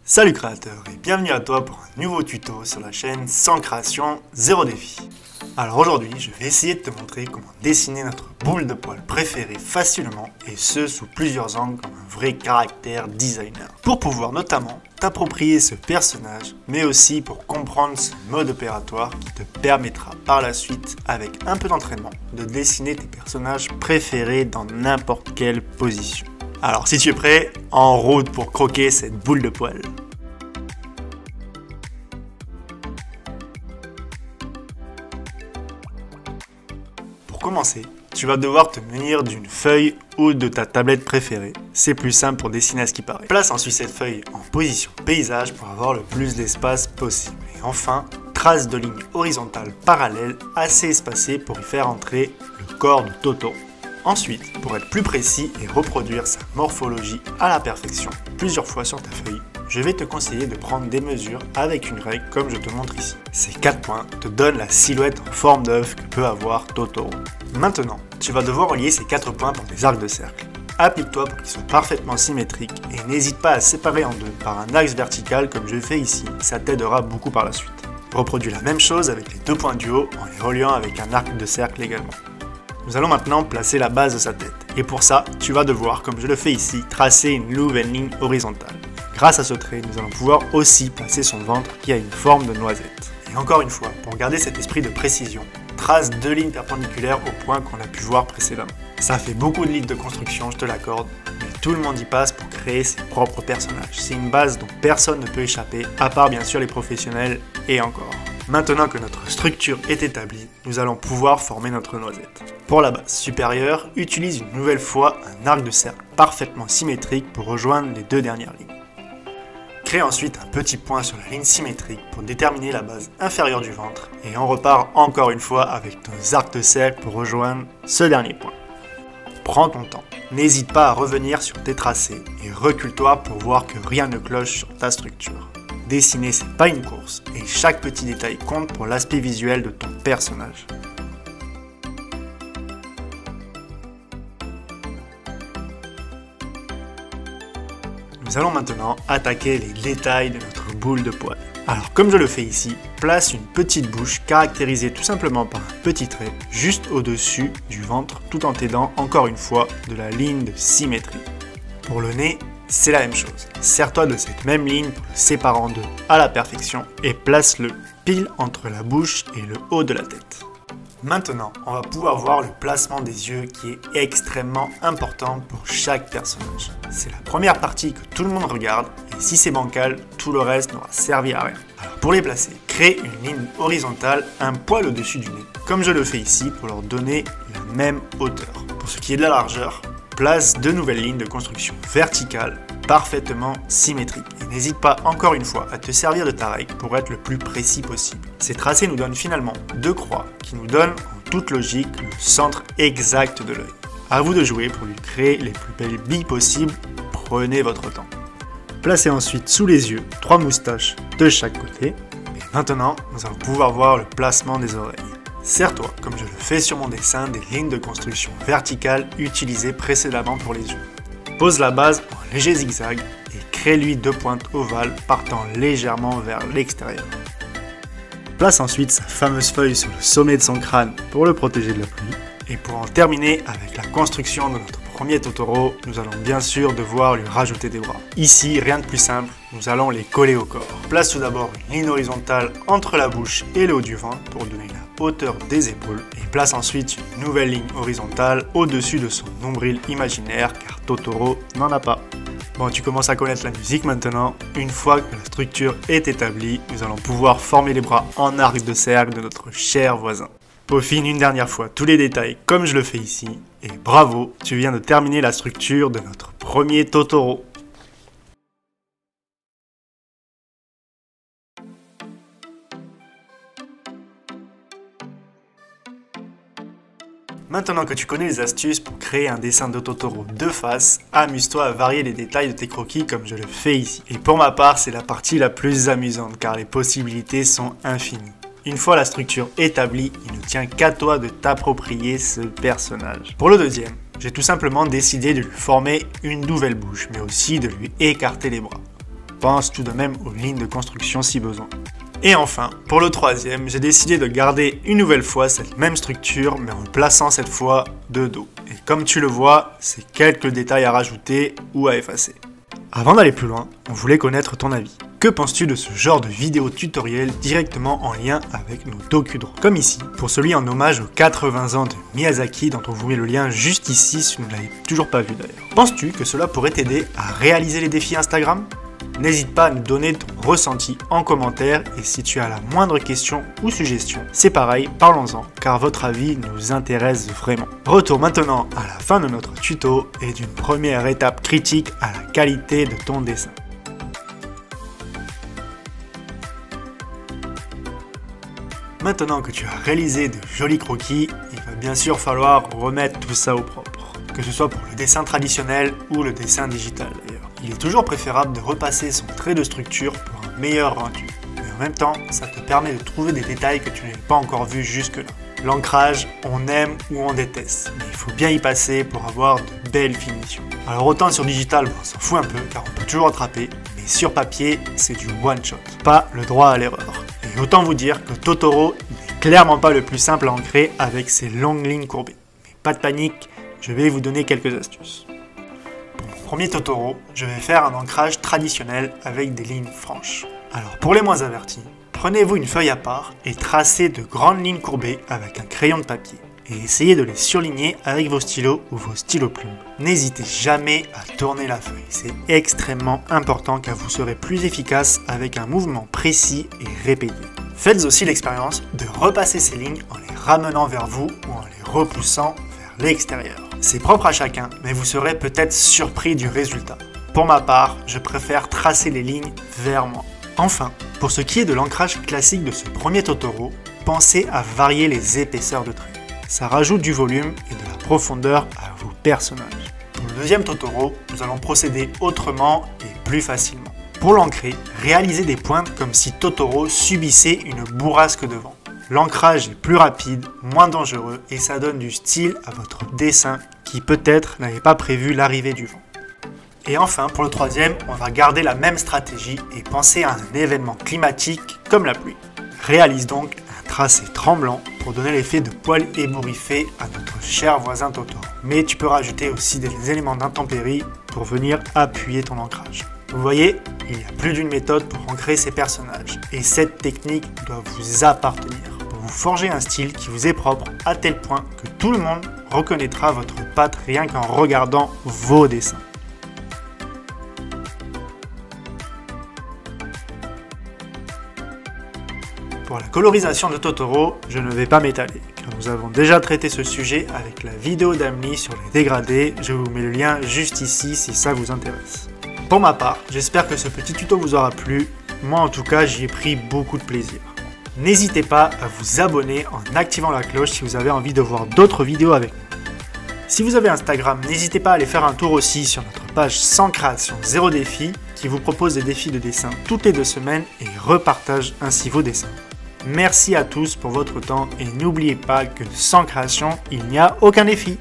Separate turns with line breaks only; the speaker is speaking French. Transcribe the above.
Salut créateur et bienvenue à toi pour un nouveau tuto sur la chaîne Sans création, zéro défi. Alors aujourd'hui, je vais essayer de te montrer comment dessiner notre boule de poil préférée facilement et ce sous plusieurs angles comme un vrai caractère designer. Pour pouvoir notamment t'approprier ce personnage, mais aussi pour comprendre ce mode opératoire qui te permettra par la suite, avec un peu d'entraînement, de dessiner tes personnages préférés dans n'importe quelle position. Alors si tu es prêt, en route pour croquer cette boule de poil. Pour commencer, tu vas devoir te munir d'une feuille ou de ta tablette préférée. C'est plus simple pour dessiner à ce qui paraît. Place ensuite cette feuille en position paysage pour avoir le plus d'espace possible. Et enfin, trace de lignes horizontales parallèles assez espacées pour y faire entrer le corps de Totoro. Ensuite, pour être plus précis et reproduire sa morphologie à la perfection plusieurs fois sur ta feuille, je vais te conseiller de prendre des mesures avec une règle comme je te montre ici. Ces 4 points te donnent la silhouette en forme d'œuf que peut avoir Totoro. Maintenant, tu vas devoir relier ces 4 points par des arcs de cercle. Applique-toi pour qu'ils soient parfaitement symétriques et n'hésite pas à séparer en deux par un axe vertical comme je fais ici, ça t'aidera beaucoup par la suite. Reproduis la même chose avec les 2 points du haut en les reliant avec un arc de cercle également. Nous allons maintenant placer la base de sa tête. Et pour ça, tu vas devoir, comme je le fais ici, tracer une nouvelle ligne horizontale. Grâce à ce trait, nous allons pouvoir aussi placer son ventre qui a une forme de noisette. Et encore une fois, pour garder cet esprit de précision, trace 2 lignes perpendiculaires au point qu'on a pu voir précédemment. Ça fait beaucoup de lignes de construction, je te l'accorde, mais tout le monde y passe pour créer ses propres personnages. C'est une base dont personne ne peut échapper, à part bien sûr les professionnels et encore. Maintenant que notre structure est établie, nous allons pouvoir former notre noisette. Pour la base supérieure, utilise une nouvelle fois un arc de cercle parfaitement symétrique pour rejoindre les 2 dernières lignes. Crée ensuite un petit point sur la ligne symétrique pour déterminer la base inférieure du ventre et on repart encore une fois avec nos arcs de cercle pour rejoindre ce dernier point. Prends ton temps, n'hésite pas à revenir sur tes tracés et recule-toi pour voir que rien ne cloche sur ta structure. Dessiner, c'est pas une course et chaque petit détail compte pour l'aspect visuel de ton personnage. Nous allons maintenant attaquer les détails de notre boule de poil. Alors comme je le fais ici, place une petite bouche caractérisée tout simplement par un petit trait juste au-dessus du ventre tout en t'aidant encore une fois de la ligne de symétrie. Pour le nez, c'est la même chose. Sers-toi de cette même ligne pour le séparer en deux à la perfection et place-le pile entre la bouche et le haut de la tête. Maintenant, on va pouvoir voir le placement des yeux qui est extrêmement important pour chaque personnage. C'est la première partie que tout le monde regarde et si c'est bancal, tout le reste n'aura servi à rien. Alors pour les placer, crée une ligne horizontale un poil au-dessus du nez, comme je le fais ici pour leur donner la même hauteur. Pour ce qui est de la largeur, place 2 nouvelles lignes de construction verticales parfaitement symétriques. Et n'hésite pas encore une fois à te servir de ta règle pour être le plus précis possible. Ces tracés nous donnent finalement 2 croix qui nous donnent en toute logique le centre exact de l'œil. A vous de jouer pour lui créer les plus belles billes possibles, prenez votre temps. Placez ensuite sous les yeux 3 moustaches de chaque côté. Et maintenant, nous allons pouvoir voir le placement des oreilles. Sers-toi, comme je le fais sur mon dessin, des lignes de construction verticales utilisées précédemment pour les yeux. Pose la base en léger zigzag et crée-lui 2 pointes ovales partant légèrement vers l'extérieur. Place ensuite sa fameuse feuille sur le sommet de son crâne pour le protéger de la pluie. Et pour en terminer avec la construction de notre premier Totoro, nous allons bien sûr devoir lui rajouter des bras. Ici, rien de plus simple, nous allons les coller au corps. Place tout d'abord une ligne horizontale entre la bouche et le haut du ventre pour donner la hauteur des épaules. Et place ensuite une nouvelle ligne horizontale au-dessus de son nombril imaginaire car Totoro n'en a pas. Bon, tu commences à connaître la musique maintenant. Une fois que la structure est établie, nous allons pouvoir former les bras en arc de cercle de notre cher voisin. Peaufine une dernière fois tous les détails comme je le fais ici. Et bravo, tu viens de terminer la structure de notre premier Totoro. Maintenant que tu connais les astuces pour créer un dessin de Totoro de face, amuse-toi à varier les détails de tes croquis comme je le fais ici. Et pour ma part, c'est la partie la plus amusante car les possibilités sont infinies. Une fois la structure établie, il ne tient qu'à toi de t'approprier ce personnage. Pour le deuxième, j'ai tout simplement décidé de lui former une nouvelle bouche, mais aussi de lui écarter les bras. pense tout de même aux lignes de construction si besoin. Et enfin, pour le troisième, j'ai décidé de garder une nouvelle fois cette même structure, mais en le plaçant cette fois de dos. Et comme tu le vois, c'est quelques détails à rajouter ou à effacer. Avant d'aller plus loin, on voulait connaître ton avis. Que penses-tu de ce genre de vidéo tutoriel directement en lien avec nos docudrones? Comme ici, pour celui en hommage aux 80 ans de Miyazaki, dont on vous met le lien juste ici si vous ne l'avez toujours pas vu d'ailleurs. Penses-tu que cela pourrait t'aider à réaliser les défis Instagram? N'hésite pas à nous donner ton ressenti en commentaire et si tu as la moindre question ou suggestion, c'est pareil, parlons-en, car votre avis nous intéresse vraiment. Retour maintenant à la fin de notre tuto et d'une première étape critique à la qualité de ton dessin. Maintenant que tu as réalisé de jolis croquis, il va bien sûr falloir remettre tout ça au propre, que ce soit pour le dessin traditionnel ou le dessin digital d'ailleurs. Il est toujours préférable de repasser son trait de structure pour un meilleur rendu, mais en même temps, ça te permet de trouver des détails que tu n'avais pas encore vus jusque-là. L'ancrage, on aime ou on déteste, mais il faut bien y passer pour avoir de belles finitions. Alors autant sur digital, on s'en fout un peu, car on peut toujours attraper, mais sur papier, c'est du one shot, pas le droit à l'erreur. Et autant vous dire que Totoro n'est clairement pas le plus simple à ancrer avec ses longues lignes courbées. Mais pas de panique, je vais vous donner quelques astuces. Pour mon premier Totoro, je vais faire un ancrage traditionnel avec des lignes franches. Alors pour les moins avertis, prenez-vous une feuille à part et tracez de grandes lignes courbées avec un crayon de papier. Et essayez de les surligner avec vos stylos ou vos stylos plumes. N'hésitez jamais à tourner la feuille, c'est extrêmement important car vous serez plus efficace avec un mouvement précis et répété. Faites aussi l'expérience de repasser ces lignes en les ramenant vers vous ou en les repoussant vers l'extérieur. C'est propre à chacun, mais vous serez peut-être surpris du résultat. Pour ma part, je préfère tracer les lignes vers moi. Enfin, pour ce qui est de l'ancrage classique de ce premier Totoro, pensez à varier les épaisseurs de traits. Ça rajoute du volume et de la profondeur à vos personnages. Pour le deuxième Totoro, nous allons procéder autrement et plus facilement. Pour l'ancrer, réalisez des pointes comme si Totoro subissait une bourrasque de vent. L'ancrage est plus rapide, moins dangereux et ça donne du style à votre dessin qui peut-être n'avait pas prévu l'arrivée du vent. Et enfin, pour le troisième, on va garder la même stratégie et penser à un événement climatique comme la pluie. Réalise donc un tracé tremblant pour donner l'effet de poils ébouriffés à notre cher voisin Totoro. Mais tu peux rajouter aussi des éléments d'intempérie pour venir appuyer ton ancrage. Vous voyez, il y a plus d'une méthode pour ancrer ces personnages et cette technique doit vous appartenir pour vous forger un style qui vous est propre à tel point que tout le monde reconnaîtra votre patte rien qu'en regardant vos dessins. Pour la colorisation de Totoro, je ne vais pas m'étaler, car nous avons déjà traité ce sujet avec la vidéo d'Amelie sur les dégradés, je vous mets le lien juste ici si ça vous intéresse. Pour ma part, j'espère que ce petit tuto vous aura plu, moi en tout cas j'y ai pris beaucoup de plaisir. N'hésitez pas à vous abonner en activant la cloche si vous avez envie de voir d'autres vidéos avec nous. Si vous avez Instagram, n'hésitez pas à aller faire un tour aussi sur notre page Sans création, zéro défi, qui vous propose des défis de dessin toutes les 2 semaines et repartage ainsi vos dessins. Merci à tous pour votre temps et n'oubliez pas que sans création, il n'y a aucun défi.